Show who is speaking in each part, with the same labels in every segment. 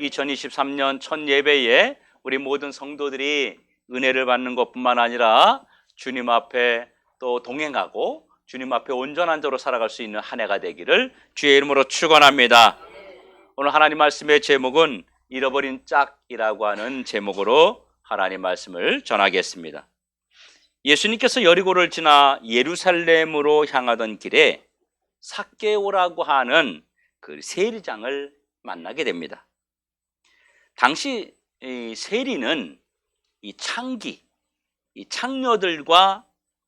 Speaker 1: 2023년 첫 예배에 우리 모든 성도들이 은혜를 받는 것뿐만 아니라 주님 앞에 또 동행하고 주님 앞에 온전한 자로 살아갈 수 있는 한 해가 되기를 주의 이름으로 축원합니다. 오늘 하나님 말씀의 제목은 잃어버린 짝이라고 하는 제목으로 하나님 말씀을 전하겠습니다. 예수님께서 여리고를 지나 예루살렘으로 향하던 길에 삭개오라고 하는 그 세리장을 만나게 됩니다. 당시 이 세리는 이 창기, 이 창녀들과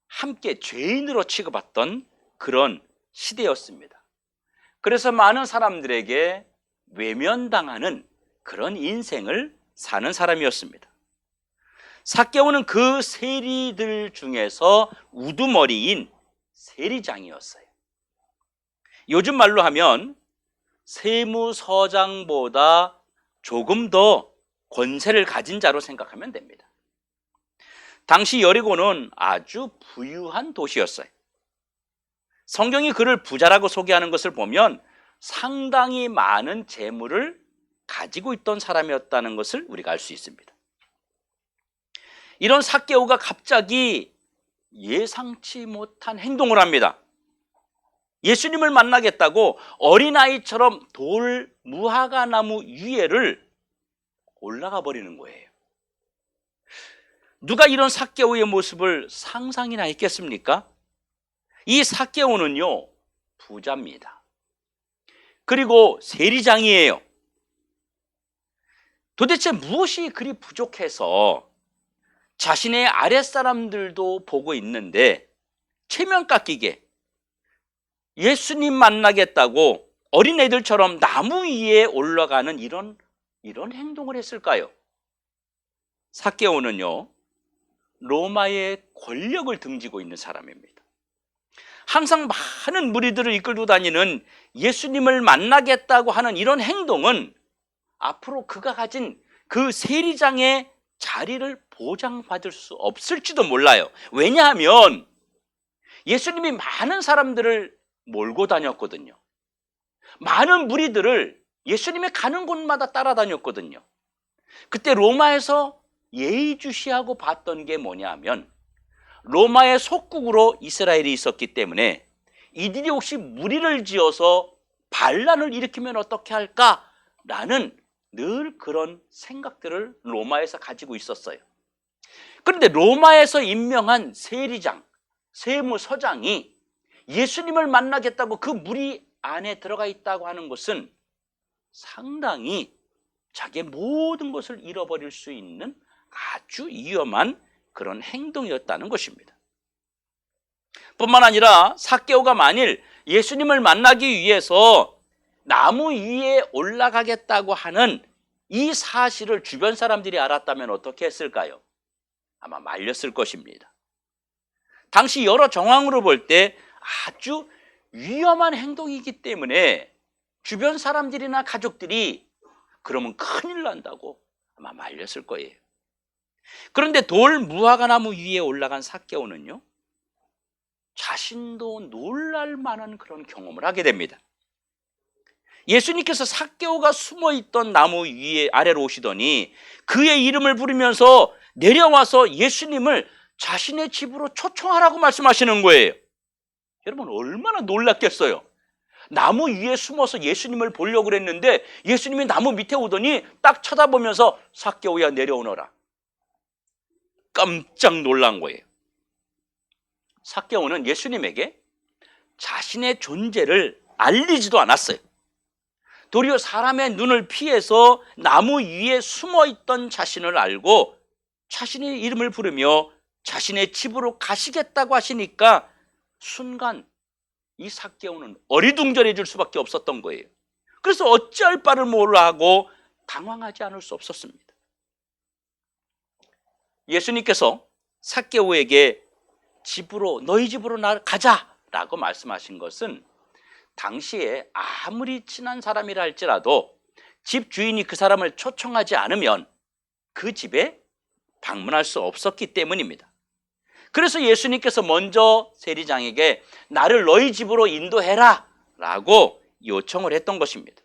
Speaker 1: 함께 죄인으로 취급받던 그런 시대였습니다. 그래서 많은 사람들에게 외면당하는 그런 인생을 사는 사람이었습니다. 삭개오는 그 세리들 중에서 우두머리인 세리장이었어요. 요즘 말로 하면 세무서장보다 조금 더 권세를 가진 자로 생각하면 됩니다. 당시 여리고는 아주 부유한 도시였어요. 성경이 그를 부자라고 소개하는 것을 보면 상당히 많은 재물을 가지고 있던 사람이었다는 것을 우리가 알 수 있습니다. 이런 삭개오가 갑자기 예상치 못한 행동을 합니다. 예수님을 만나겠다고 어린아이처럼 돌 무화과나무 위에를 올라가 버리는 거예요. 누가 이런 삭개오의 모습을 상상이나 했겠습니까? 이 삭개오는요, 부자입니다. 그리고 세리장이에요. 도대체 무엇이 그리 부족해서 자신의 아랫사람들도 보고 있는데 체면 깎이게 예수님 만나겠다고 어린애들처럼 나무 위에 올라가는 이런 행동을 했을까요? 삭개오는요, 로마의 권력을 등지고 있는 사람입니다. 항상 많은 무리들을 이끌고 다니는 예수님을 만나겠다고 하는 이런 행동은 앞으로 그가 가진 그 세리장의 자리를 보장받을 수 없을지도 몰라요. 왜냐하면 예수님이 많은 사람들을 몰고 다녔거든요. 많은 무리들을 예수님이 가는 곳마다 따라다녔거든요. 그때 로마에서 예의주시하고 봤던 게 뭐냐면 로마의 속국으로 이스라엘이 있었기 때문에 이들이 혹시 무리를 지어서 반란을 일으키면 어떻게 할까라는 늘 그런 생각들을 로마에서 가지고 있었어요. 그런데 로마에서 임명한 세리장, 세무서장이 예수님을 만나겠다고 그 무리 안에 들어가 있다고 하는 것은 상당히 자기의 모든 것을 잃어버릴 수 있는 아주 위험한 그런 행동이었다는 것입니다. 뿐만 아니라 삭개오가 만일 예수님을 만나기 위해서 나무 위에 올라가겠다고 하는 이 사실을 주변 사람들이 알았다면 어떻게 했을까요? 아마 말렸을 것입니다. 당시 여러 정황으로 볼 때 아주 위험한 행동이기 때문에 주변 사람들이나 가족들이 그러면 큰일 난다고 아마 말렸을 거예요. 그런데 돌 무화과나무 위에 올라간 삭개오는요, 자신도 놀랄 만한 그런 경험을 하게 됩니다. 예수님께서 삭개오가 숨어있던 나무 위에 아래로 오시더니 그의 이름을 부르면서 내려와서 예수님을 자신의 집으로 초청하라고 말씀하시는 거예요. 여러분 얼마나 놀랐겠어요. 나무 위에 숨어서 예수님을 보려고 그랬는데 예수님이 나무 밑에 오더니 딱 쳐다보면서 삭개오야 내려오너라. 깜짝 놀란 거예요. 삭개오는 예수님에게 자신의 존재를 알리지도 않았어요. 도리어 사람의 눈을 피해서 나무 위에 숨어있던 자신을 알고 자신의 이름을 부르며 자신의 집으로 가시겠다고 하시니까 순간 이 삭개오는 어리둥절해질 수밖에 없었던 거예요. 그래서 어찌할 바를 몰라 하고 당황하지 않을 수 없었습니다. 예수님께서 삭개오에게 너희 집으로 가자라고 말씀하신 것은 당시에 아무리 친한 사람이라 할지라도 집 주인이 그 사람을 초청하지 않으면 그 집에 방문할 수 없었기 때문입니다. 그래서 예수님께서 먼저 세리장에게 나를 너희 집으로 인도해라 라고 요청을 했던 것입니다.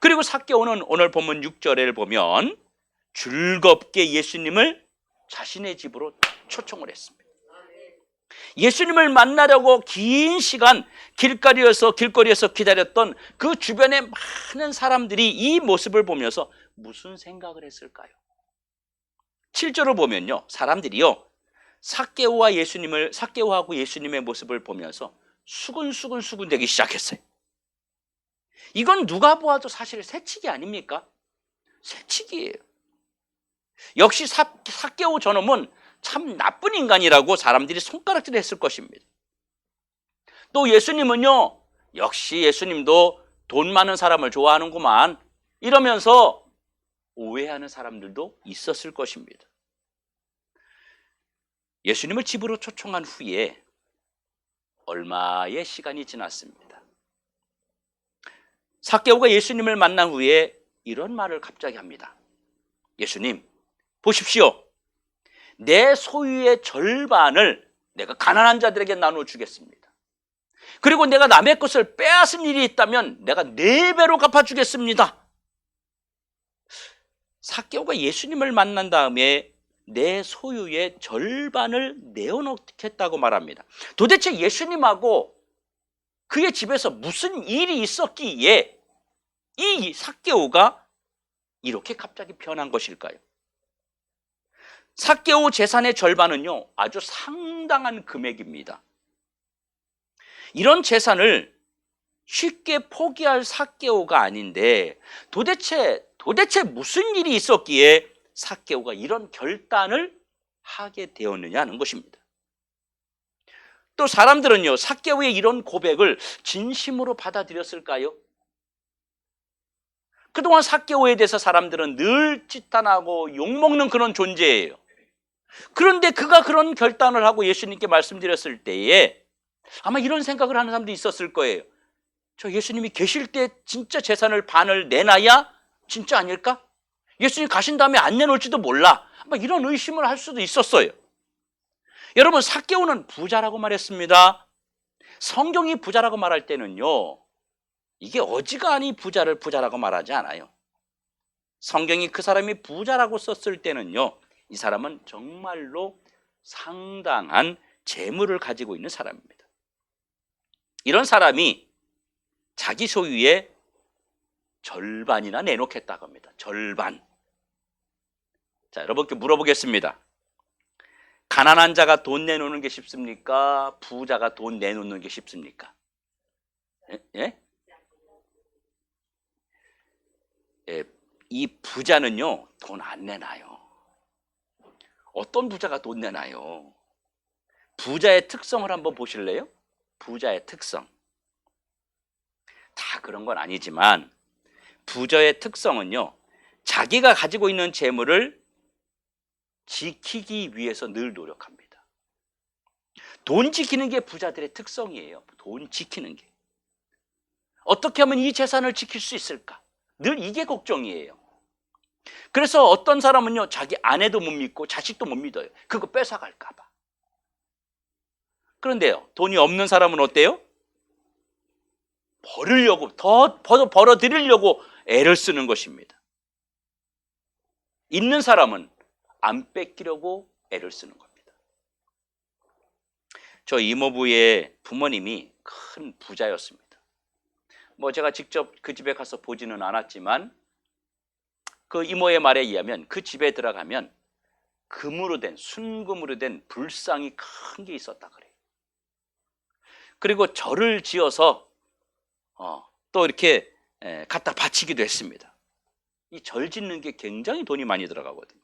Speaker 1: 그리고 삭개오는 오늘 본문 6절을 보면 즐겁게 예수님을 자신의 집으로 초청을 했습니다. 예수님을 만나려고 긴 시간 길거리에서 기다렸던 그 주변의 많은 사람들이 이 모습을 보면서 무슨 생각을 했을까요? 7절을 보면요, 사람들이요 삭개오하고 예수님의 모습을 보면서 수근수근 되기 시작했어요. 이건 누가 보아도 사실 새치기 아닙니까? 새치기예요. 역시 삭개오 저놈은 참 나쁜 인간이라고 사람들이 손가락질을 했을 것입니다. 또 예수님은요, 역시 예수님도 돈 많은 사람을 좋아하는구만 이러면서 오해하는 사람들도 있었을 것입니다. 예수님을 집으로 초청한 후에 얼마의 시간이 지났습니다. 삭개오가 예수님을 만난 후에 이런 말을 갑자기 합니다. 예수님, 보십시오. 내 소유의 절반을 내가 가난한 자들에게 나눠주겠습니다. 그리고 내가 남의 것을 빼앗은 일이 있다면 내가 4배로 갚아주겠습니다. 삭개오가 예수님을 만난 다음에 내 소유의 절반을 내어놓겠다고 말합니다. 도대체 예수님하고 그의 집에서 무슨 일이 있었기에 이 삭개오가 이렇게 갑자기 변한 것일까요? 삭개오 재산의 절반은요, 아주 상당한 금액입니다. 이런 재산을 쉽게 포기할 삭개오가 아닌데 도대체 무슨 일이 있었기에 삭개오가 이런 결단을 하게 되었느냐 하는 것입니다. 또 사람들은요, 삭개오의 이런 고백을 진심으로 받아들였을까요? 그동안 삭개오에 대해서 사람들은 늘 찌탄하고 욕먹는 그런 존재예요. 그런데 그가 그런 결단을 하고 예수님께 말씀드렸을 때에 아마 이런 생각을 하는 사람도 있었을 거예요. 저 예수님이 계실 때 진짜 재산을 반을 내놔야 진짜 아닐까? 예수님 가신 다음에 안 내놓을지도 몰라. 아마 이런 의심을 할 수도 있었어요. 여러분, 삭개오는 부자라고 말했습니다. 성경이 부자라고 말할 때는요, 이게 어지간히 부자를 부자라고 말하지 않아요. 성경이 그 사람이 부자라고 썼을 때는요, 이 사람은 정말로 상당한 재물을 가지고 있는 사람입니다. 이런 사람이 자기 소유의 절반이나 내놓겠다고 합니다. 절반. 자, 여러분께 물어보겠습니다. 가난한 자가 돈 내놓는 게 쉽습니까? 부자가 돈 내놓는 게 쉽습니까? 예? 예, 이 부자는요, 돈 안 내놔요. 어떤 부자가 돈 내놔요? 부자의 특성을 한번 보실래요? 부자의 특성. 다 그런 건 아니지만 부자의 특성은요, 자기가 가지고 있는 재물을 지키기 위해서 늘 노력합니다. 돈 지키는 게 부자들의 특성이에요. 돈 지키는 게. 어떻게 하면 이 재산을 지킬 수 있을까? 늘 이게 걱정이에요. 그래서 어떤 사람은요, 자기 아내도 못 믿고 자식도 못 믿어요. 그거 뺏어갈까 봐. 그런데요, 돈이 없는 사람은 어때요? 더 벌어들이려고 애를 쓰는 것입니다. 있는 사람은 안 뺏기려고 애를 쓰는 겁니다. 저 이모부의 부모님이 큰 부자였습니다. 제가 직접 그 집에 가서 보지는 않았지만 그 이모의 말에 의하면 그 집에 들어가면 순금으로 된 불상이 큰 게 있었다 그래요. 그리고 절을 지어서 또 이렇게 갖다 바치기도 했습니다. 이 절 짓는 게 굉장히 돈이 많이 들어가거든요.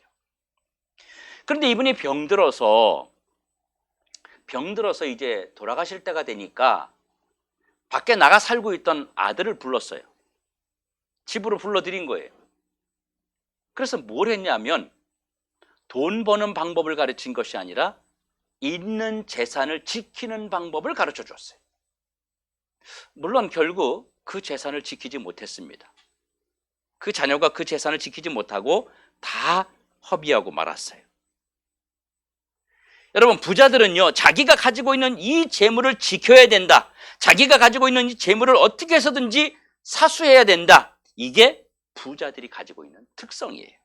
Speaker 1: 그런데 이분이 병들어서 이제 돌아가실 때가 되니까 밖에 나가 살고 있던 아들을 불렀어요. 집으로 불러들인 거예요. 그래서 뭘 했냐면 돈 버는 방법을 가르친 것이 아니라 있는 재산을 지키는 방법을 가르쳐 줬어요. 물론 결국 그 재산을 지키지 못했습니다. 그 자녀가 그 재산을 지키지 못하고 다 허비하고 말았어요. 여러분, 부자들은요, 자기가 가지고 있는 이 재물을 지켜야 된다. 자기가 가지고 있는 이 재물을 어떻게 해서든지 사수해야 된다. 이게 부자들이 가지고 있는 특성이에요.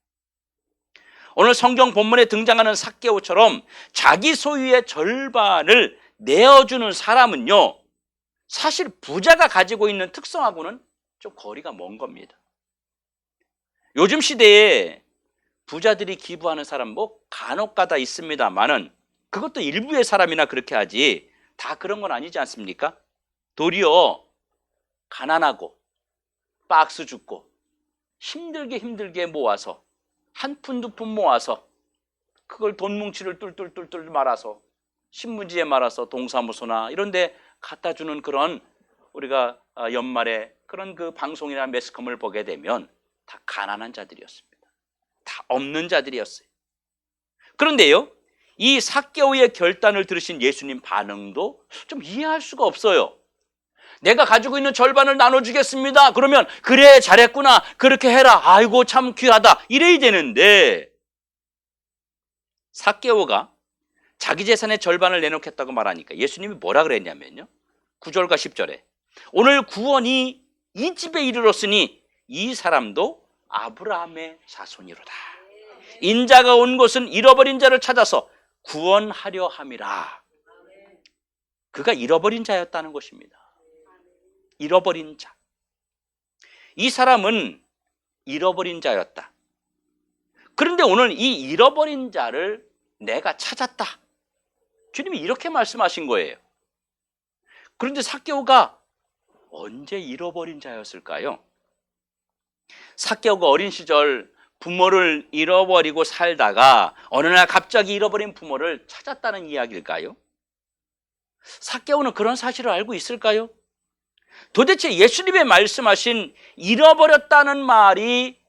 Speaker 1: 오늘 성경 본문에 등장하는 삭개오처럼 자기 소유의 절반을 내어주는 사람은요, 사실 부자가 가지고 있는 특성하고는 좀 거리가 먼 겁니다. 요즘 시대에 부자들이 기부하는 사람 뭐 간혹가다 있습니다만은 그것도 일부의 사람이나 그렇게 하지 다 그런 건 아니지 않습니까? 도리어 가난하고 박스 줍고 힘들게 모아서 한 푼 두 푼 모아서 그걸 돈 뭉치를 뚫뚫 말아서 신문지에 말아서 동사무소나 이런 데 갖다 주는 그런, 우리가 연말에 그런 그 방송이나 매스컴을 보게 되면 다 가난한 자들이었습니다. 다 없는 자들이었어요. 그런데요, 이 삭개오의 결단을 들으신 예수님 반응도 좀 이해할 수가 없어요. 내가 가지고 있는 절반을 나눠주겠습니다. 그러면 그래 잘했구나, 그렇게 해라, 아이고 참 귀하다, 이래야 되는데 삭개오가 자기 재산의 절반을 내놓겠다고 말하니까 예수님이 뭐라 그랬냐면요, 9절과 10절에 오늘 구원이 이 집에 이르렀으니 이 사람도 아브라함의 자손이로다. 인자가 온 곳은 잃어버린 자를 찾아서 구원하려 함이라. 그가 잃어버린 자였다는 것입니다. 잃어버린 자. 이 사람은 잃어버린 자였다. 그런데 오늘 이 잃어버린 자를 내가 찾았다. 주님이 이렇게 말씀하신 거예요. 그런데 삭개오가 언제 잃어버린 자였을까요? 삭개오가 어린 시절 부모를 잃어버리고 살다가 어느 날 갑자기 잃어버린 부모를 찾았다는 이야기일까요? 삭개오는 그런 사실을 알고 있을까요? 도대체 예수님의 말씀하신 잃어버렸다는 말이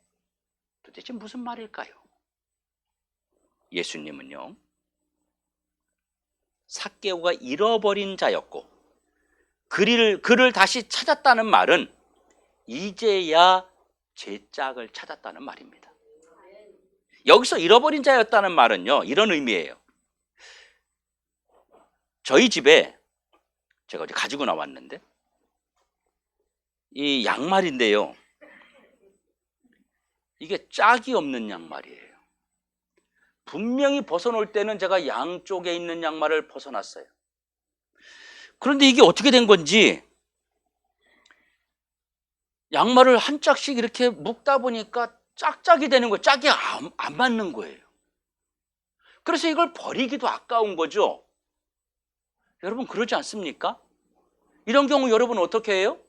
Speaker 1: 도대체 무슨 말일까요? 예수님은요, 삭개오가 잃어버린 자였고 그를 다시 찾았다는 말은 이제야 제 짝을 찾았다는 말입니다. 여기서 잃어버린 자였다는 말은요, 이런 의미예요. 저희 집에 제가 어제 가지고 나왔는데 이 양말인데요, 이게 짝이 없는 양말이에요. 분명히 벗어놓을 때는 제가 양쪽에 있는 양말을 벗어놨어요. 그런데 이게 어떻게 된 건지 양말을 한 짝씩 이렇게 묶다 보니까 짝짝이 되는 거예요. 짝이 안 맞는 거예요. 그래서 이걸 버리기도 아까운 거죠. 여러분 그러지 않습니까? 이런 경우 여러분 어떻게 해요?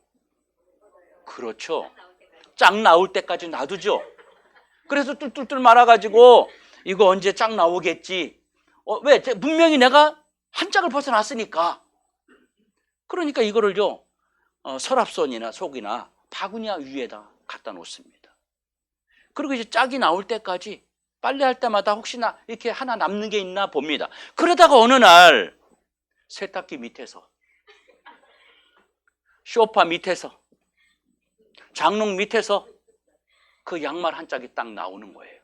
Speaker 1: 그렇죠. 짝 나올 때까지 놔두죠. 그래서 뚫뚫 말아가지고 이거 언제 짝 나오겠지. 왜? 분명히 내가 한 짝을 벗어놨으니까. 그러니까 이거를요, 서랍선이나 속이나 바구니 위에다 갖다 놓습니다. 그리고 이제 짝이 나올 때까지 빨래할 때마다 혹시나 이렇게 하나 남는 게 있나 봅니다. 그러다가 어느 날 세탁기 밑에서, 소파 밑에서, 장롱 밑에서 그 양말 한 짝이 딱 나오는 거예요.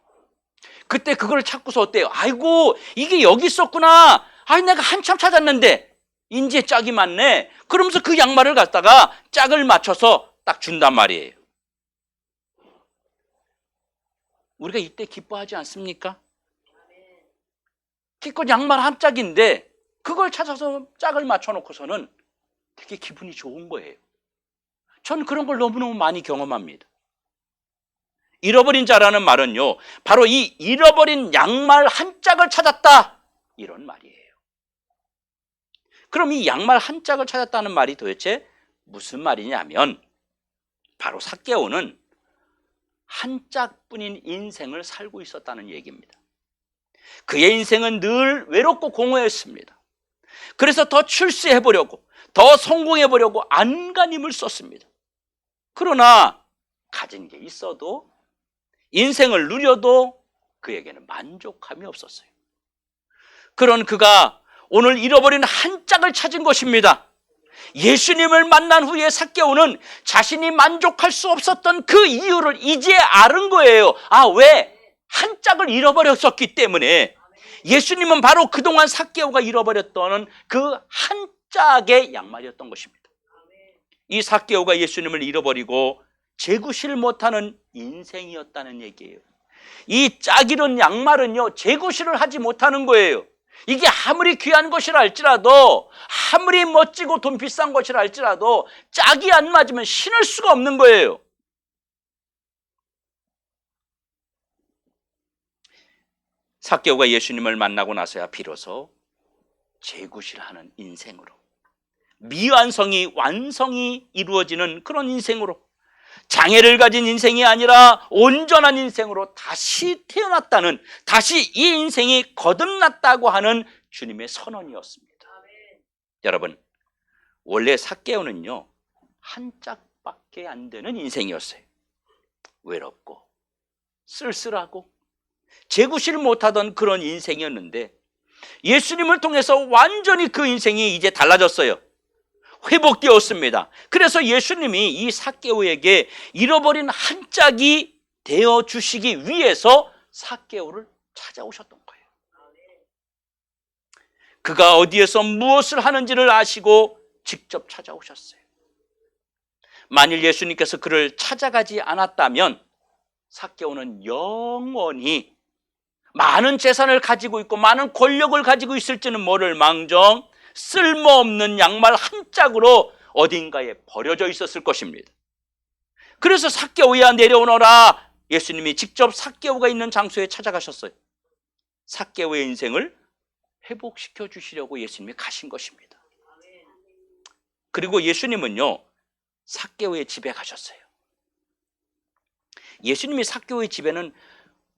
Speaker 1: 그때 그걸 찾고서 어때요? 아이고 이게 여기 있었구나. 아이 내가 한참 찾았는데 이제 짝이 맞네. 그러면서 그 양말을 갖다가 짝을 맞춰서 딱 준단 말이에요. 우리가 이때 기뻐하지 않습니까? 기껏 양말 한 짝인데 그걸 찾아서 짝을 맞춰놓고서는 되게 기분이 좋은 거예요. 저는 그런 걸 너무너무 많이 경험합니다. 잃어버린 자라는 말은요, 바로 이 잃어버린 양말 한 짝을 찾았다, 이런 말이에요. 그럼 이 양말 한 짝을 찾았다는 말이 도대체 무슨 말이냐면, 바로 삭개오는 한 짝뿐인 인생을 살고 있었다는 얘기입니다. 그의 인생은 늘 외롭고 공허했습니다. 그래서 더 출세해보려고, 더 성공해보려고 안간힘을 썼습니다. 그러나 가진 게 있어도, 인생을 누려도 그에게는 만족함이 없었어요. 그런 그가 오늘 잃어버린 한 짝을 찾은 것입니다. 예수님을 만난 후에 삭개오는 자신이 만족할 수 없었던 그 이유를 이제 아는 거예요. 왜? 한 짝을 잃어버렸었기 때문에. 예수님은 바로 그동안 삭개오가 잃어버렸던 그 한 짝의 양말이었던 것입니다. 이 삭개오가 예수님을 잃어버리고 재구실 못하는 인생이었다는 얘기예요. 이 짝 이른 양말은요, 재구실을 하지 못하는 거예요. 이게 아무리 귀한 것이라 할지라도, 아무리 멋지고 돈 비싼 것이라 할지라도 짝이 안 맞으면 신을 수가 없는 거예요. 삭개오가 예수님을 만나고 나서야 비로소 재구실하는 인생으로, 미완성이 완성이 이루어지는 그런 인생으로, 장애를 가진 인생이 아니라 온전한 인생으로 다시 태어났다는, 다시 이 인생이 거듭났다고 하는 주님의 선언이었습니다. 여러분, 원래 삭개오는요, 한 짝밖에 안 되는 인생이었어요. 외롭고 쓸쓸하고 재구실 못하던 그런 인생이었는데, 예수님을 통해서 완전히 그 인생이 이제 달라졌어요. 회복되었습니다. 그래서 예수님이 이 삭개오에게 잃어버린 한 짝이 되어 주시기 위해서 삭개오를 찾아오셨던 거예요. 그가 어디에서 무엇을 하는지를 아시고 직접 찾아오셨어요. 만일 예수님께서 그를 찾아가지 않았다면 삭개오는 영원히 많은 재산을 가지고 있고 많은 권력을 가지고 있을지는 모를 망정 쓸모없는 양말 한 짝으로 어딘가에 버려져 있었을 것입니다. 그래서 삭개오야 내려오너라, 예수님이 직접 삭개오가 있는 장소에 찾아가셨어요. 삭개오의 인생을 회복시켜 주시려고 예수님이 가신 것입니다. 그리고 예수님은요, 삭개오의 집에 가셨어요. 예수님이 삭개오의 집에는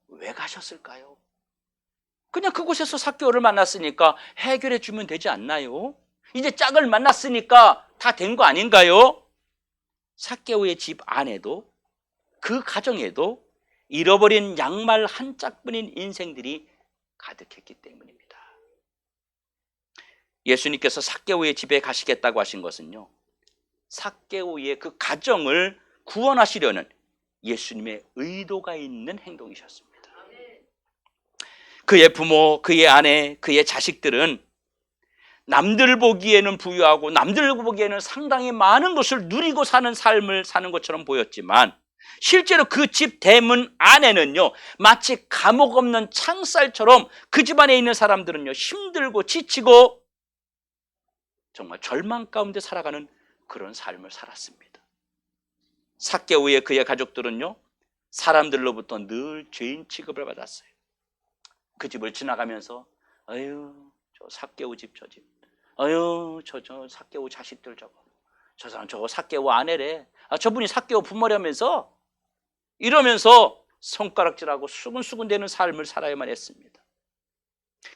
Speaker 1: 왜 가셨을까요? 그냥 그곳에서 삭개오를 만났으니까 해결해 주면 되지 않나요? 이제 짝을 만났으니까 다 된 거 아닌가요? 삭개오의 집 안에도, 그 가정에도 잃어버린 양말 한 짝뿐인 인생들이 가득했기 때문입니다. 예수님께서 삭개오의 집에 가시겠다고 하신 것은요, 삭개오의 그 가정을 구원하시려는 예수님의 의도가 있는 행동이셨습니다. 그의 부모, 그의 아내, 그의 자식들은 남들 보기에는 부유하고 남들 보기에는 상당히 많은 것을 누리고 사는 삶을 사는 것처럼 보였지만, 실제로 그 집 대문 안에는요, 마치 감옥 없는 창살처럼 그 집 안에 있는 사람들은요, 힘들고 지치고 정말 절망 가운데 살아가는 그런 삶을 살았습니다. 삭개오의 그의 가족들은요, 사람들로부터 늘 죄인 취급을 받았어요. 그 집을 지나가면서 아유, 저 삭개오 집, 저 집, 아유, 저 삭개오 자식들, 저 사람 저거 삭개오 아내래, 저분이 삭개오 부모라면서, 이러면서 손가락질하고 수근수근대는 삶을 살아야만 했습니다.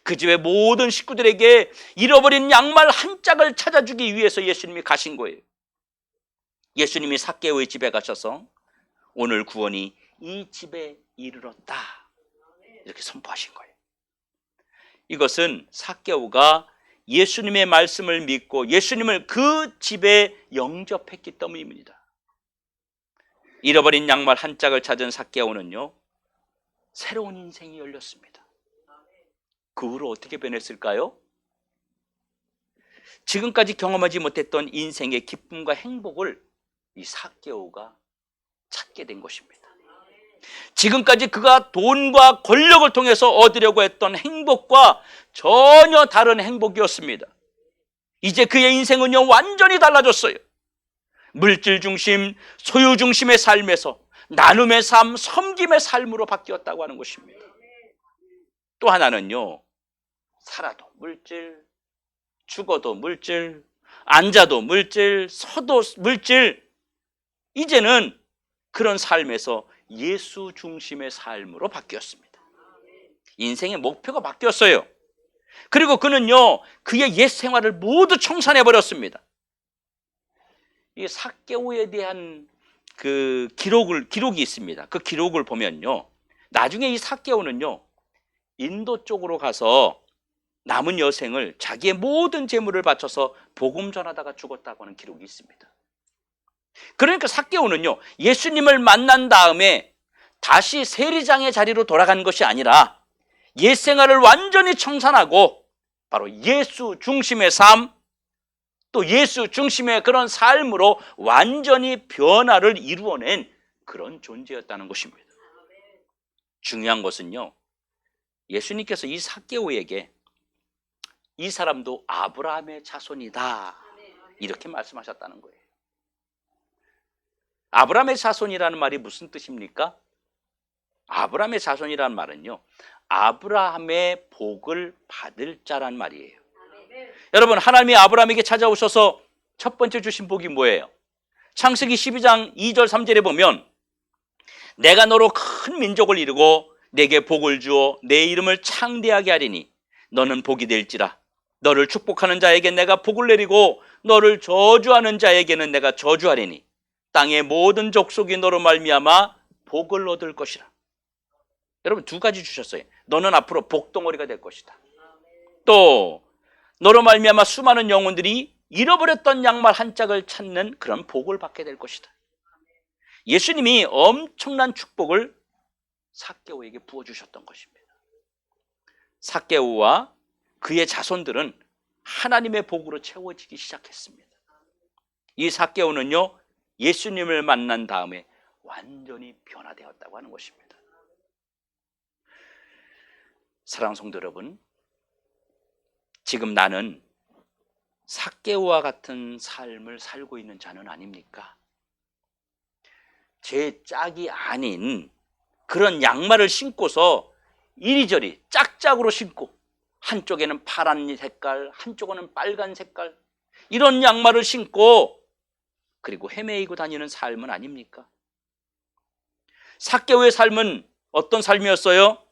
Speaker 1: 그 집의 모든 식구들에게 잃어버린 양말 한 짝을 찾아주기 위해서 예수님이 가신 거예요. 예수님이 삭개오의 집에 가셔서 오늘 구원이 이 집에 이르렀다, 이렇게 선포하신 거예요. 이것은 삭개오가 예수님의 말씀을 믿고 예수님을 그 집에 영접했기 때문입니다. 잃어버린 양말 한 짝을 찾은 삭개오는요, 새로운 인생이 열렸습니다. 그 후로 어떻게 변했을까요? 지금까지 경험하지 못했던 인생의 기쁨과 행복을 이 삭개오가 찾게 된 것입니다. 지금까지 그가 돈과 권력을 통해서 얻으려고 했던 행복과 전혀 다른 행복이었습니다. 이제 그의 인생은요, 완전히 달라졌어요. 물질 중심, 소유 중심의 삶에서 나눔의 삶, 섬김의 삶으로 바뀌었다고 하는 것입니다. 또 하나는요, 살아도 물질, 죽어도 물질, 앉아도 물질, 서도 물질, 이제는 그런 삶에서 예수 중심의 삶으로 바뀌었습니다. 인생의 목표가 바뀌었어요. 그리고 그는요, 그의 옛 생활을 모두 청산해버렸습니다. 이 삭개오에 대한 그 기록이 있습니다. 그 기록을 보면요, 나중에 이 삭개오는요, 인도 쪽으로 가서 남은 여생을 자기의 모든 재물을 바쳐서 복음 전하다가 죽었다고 하는 기록이 있습니다. 그러니까 삭개오는요, 예수님을 만난 다음에 다시 세리장의 자리로 돌아간 것이 아니라 옛 생활을 완전히 청산하고 바로 예수 중심의 삶, 또 예수 중심의 그런 삶으로 완전히 변화를 이루어낸 그런 존재였다는 것입니다. 중요한 것은요, 예수님께서 이 삭개오에게 이 사람도 아브라함의 자손이다 이렇게 말씀하셨다는 거예요. 아브라함의 자손이라는 말이 무슨 뜻입니까? 아브라함의 자손이라는 말은요, 아브라함의 복을 받을 자란 말이에요. 여러분, 하나님이 아브라함에게 찾아오셔서 첫 번째 주신 복이 뭐예요? 창세기 12장 2절 3절에 보면 내가 너로 큰 민족을 이루고 내게 복을 주어 내 이름을 창대하게 하리니 너는 복이 될지라. 너를 축복하는 자에게 내가 복을 내리고 너를 저주하는 자에게는 내가 저주하리니 땅의 모든 족속이 너로 말미암아 복을 얻을 것이라. 여러분, 두 가지 주셨어요. 너는 앞으로 복덩어리가 될 것이다. 또 너로 말미암아 수많은 영혼들이 잃어버렸던 양말 한 짝을 찾는 그런 복을 받게 될 것이다. 예수님이 엄청난 축복을 삭개오에게 부어주셨던 것입니다. 삭개오와 그의 자손들은 하나님의 복으로 채워지기 시작했습니다. 이 삭개오는요, 예수님을 만난 다음에 완전히 변화되었다고 하는 것입니다. 사랑하는 성도 여러분, 지금 나는 삭개오와 같은 삶을 살고 있는 자는 아닙니까? 제 짝이 아닌 그런 양말을 신고서 이리저리 짝짝으로 신고 한쪽에는 파란 색깔, 한쪽에는 빨간 색깔, 이런 양말을 신고 그리고 헤매이고 다니는 삶은 아닙니까? 삭개오의 삶은 어떤 삶이었어요?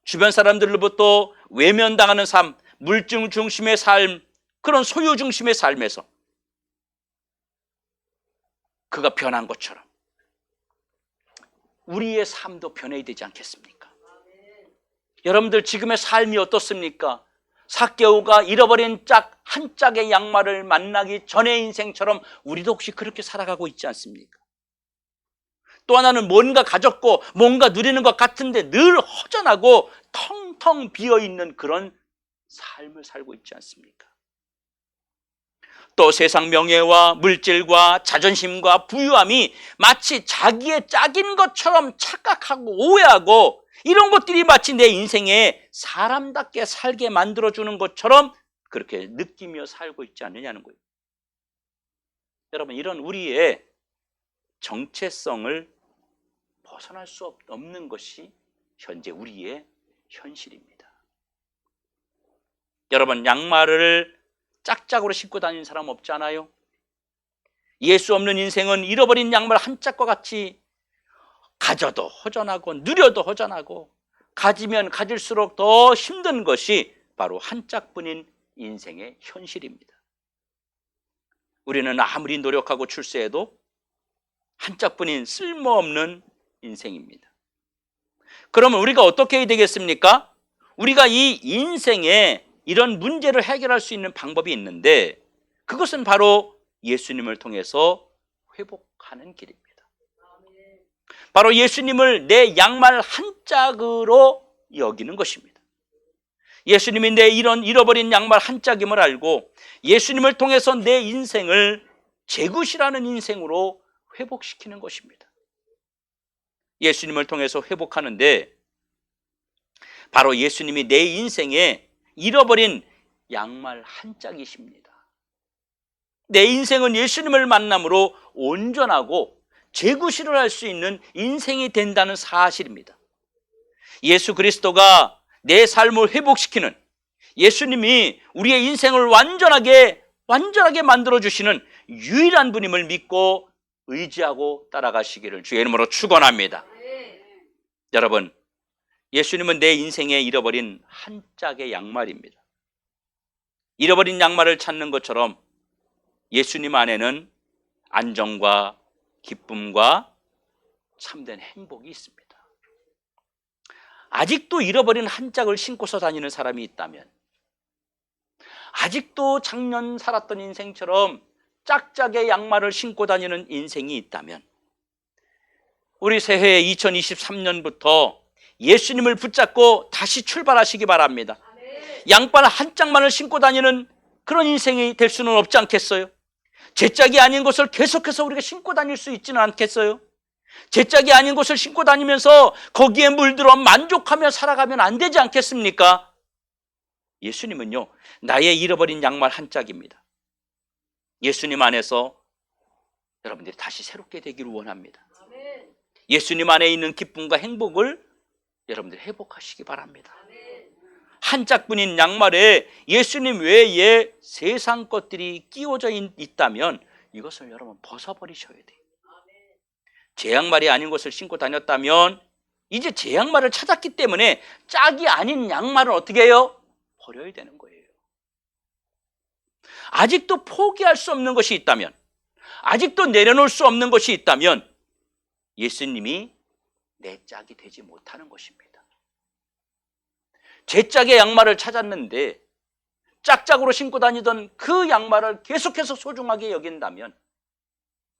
Speaker 1: 주변 사람들로부터 외면당하는 삶, 물질 중심의 삶, 그런 소유 중심의 삶에서 그가 변한 것처럼 우리의 삶도 변해야 되지 않겠습니까? 여러분들 지금의 삶이 어떻습니까? 삭개오가 잃어버린 짝, 한 짝의 양말을 만나기 전의 인생처럼 우리도 혹시 그렇게 살아가고 있지 않습니까? 또 하나는 뭔가 가졌고 뭔가 누리는 것 같은데 늘 허전하고 텅텅 비어있는 그런 삶을 살고 있지 않습니까? 또 세상 명예와 물질과 자존심과 부유함이 마치 자기의 짝인 것처럼 착각하고 오해하고 이런 것들이 마치 내 인생에 사람답게 살게 만들어주는 것처럼 그렇게 느끼며 살고 있지 않느냐는 거예요. 여러분, 이런 우리의 정체성을 벗어날 수 없는 것이 현재 우리의 현실입니다. 여러분, 양말을 짝짝으로 신고 다니는 사람 없지 않아요? 예수 없는 인생은 잃어버린 양말 한 짝과 같이 가져도 허전하고 누려도 허전하고 가지면 가질수록 더 힘든 것이 바로 한 짝뿐인 인생의 현실입니다. 우리는 아무리 노력하고 출세해도 한 짝뿐인 쓸모없는 인생입니다. 그러면 우리가 어떻게 해야 되겠습니까? 우리가 이 인생에 이런 문제를 해결할 수 있는 방법이 있는데 그것은 바로 예수님을 통해서 회복하는 길입니다. 바로 예수님을 내 양말 한 짝으로 여기는 것입니다. 예수님이 내 이런 잃어버린 양말 한 짝임을 알고 예수님을 통해서 내 인생을 제굿이라는 인생으로 회복시키는 것입니다. 예수님을 통해서 회복하는데 바로 예수님이 내 인생에 잃어버린 양말 한 짝이십니다. 내 인생은 예수님을 만남으로 온전하고 재구실을 할 수 있는 인생이 된다는 사실입니다. 예수 그리스도가 내 삶을 회복시키는, 예수님이 우리의 인생을 완전하게 만들어주시는 유일한 분임을 믿고 의지하고 따라가시기를 주의 이름으로 축원합니다. 여러분, 예수님은 내 인생에 잃어버린 한 짝의 양말입니다. 잃어버린 양말을 찾는 것처럼 예수님 안에는 안정과 기쁨과 참된 행복이 있습니다. 아직도 잃어버린 한 짝을 신고서 다니는 사람이 있다면, 아직도 작년 살았던 인생처럼 짝짝의 양말을 신고 다니는 인생이 있다면, 우리 새해 2023년부터 예수님을 붙잡고 다시 출발하시기 바랍니다. 양발 한 짝만을 신고 다니는 그런 인생이 될 수는 없지 않겠어요? 제 짝이 아닌 것을 계속해서 우리가 신고 다닐 수 있지는 않겠어요? 제 짝이 아닌 것을 신고 다니면서 거기에 물들어 만족하며 살아가면 안 되지 않겠습니까? 예수님은요, 나의 잃어버린 양말 한 짝입니다. 예수님 안에서 여러분들이 다시 새롭게 되기를 원합니다. 예수님 안에 있는 기쁨과 행복을 여러분들이 회복하시기 바랍니다. 한 짝뿐인 양말에 예수님 외에 세상 것들이 끼워져 있다면 이것을 여러분 벗어버리셔야 돼요. 제 양말이 아닌 것을 신고 다녔다면 이제 제 양말을 찾았기 때문에 짝이 아닌 양말을 어떻게 해요? 버려야 되는 거예요. 아직도 포기할 수 없는 것이 있다면, 아직도 내려놓을 수 없는 것이 있다면 예수님이 내 짝이 되지 못하는 것입니다. 제 짝의 양말을 찾았는데 짝짝으로 신고 다니던 그 양말을 계속해서 소중하게 여긴다면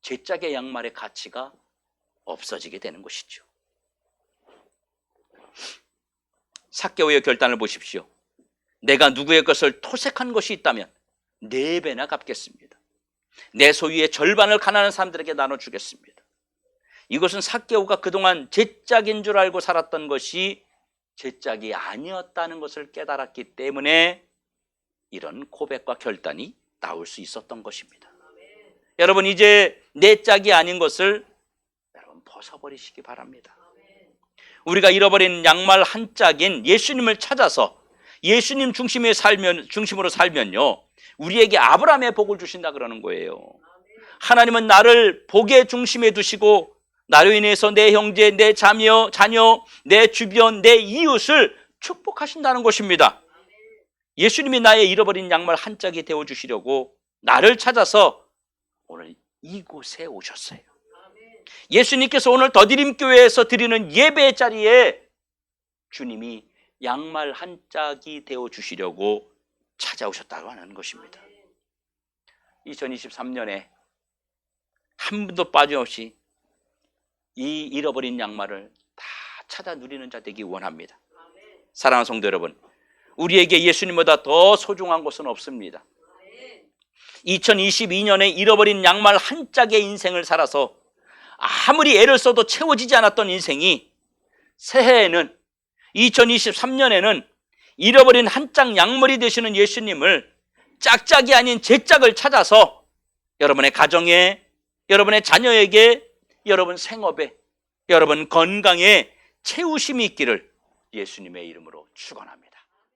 Speaker 1: 제 짝의 양말의 가치가 없어지게 되는 것이죠. 삭개오의 결단을 보십시오. 내가 누구의 것을 토색한 것이 있다면 4배나 갚겠습니다. 내 소유의 절반을 가난한 사람들에게 나눠주겠습니다. 이것은 삭개오가 그동안 제 짝인 줄 알고 살았던 것이 제 짝이 아니었다는 것을 깨달았기 때문에 이런 고백과 결단이 나올 수 있었던 것입니다. 여러분, 이제 내 짝이 아닌 것을 여러분 벗어버리시기 바랍니다. 우리가 잃어버린 양말 한 짝인 예수님을 찾아서 예수님 중심으로 살면요, 우리에게 아브라함의 복을 주신다 그러는 거예요. 하나님은 나를 복의 중심에 두시고 나로 인해서 내 형제, 내 자녀, 내 주변, 내 이웃을 축복하신다는 것입니다. 예수님이 나의 잃어버린 양말 한 짝이 되어주시려고 나를 찾아서 오늘 이곳에 오셨어요. 예수님께서 오늘 더드림교회에서 드리는 예배 자리에 주님이 양말 한 짝이 되어주시려고 찾아오셨다고 하는 것입니다. 2023년에 한 분도 빠짐없이 이 잃어버린 양말을 다 찾아 누리는 자 되기 원합니다. 사랑하는 성도 여러분, 우리에게 예수님보다 더 소중한 것은 없습니다. 2022년에 잃어버린 양말 한 짝의 인생을 살아서 아무리 애를 써도 채워지지 않았던 인생이 새해에는 2023년에는 잃어버린 한 짝 양말이 되시는 예수님을 짝짝이 아닌 제 짝을 찾아서 여러분의 가정에, 여러분의 자녀에게, 여러분 생업에, 여러분 건강에 채우심이 있기를 예수님의 이름으로 축원합니다.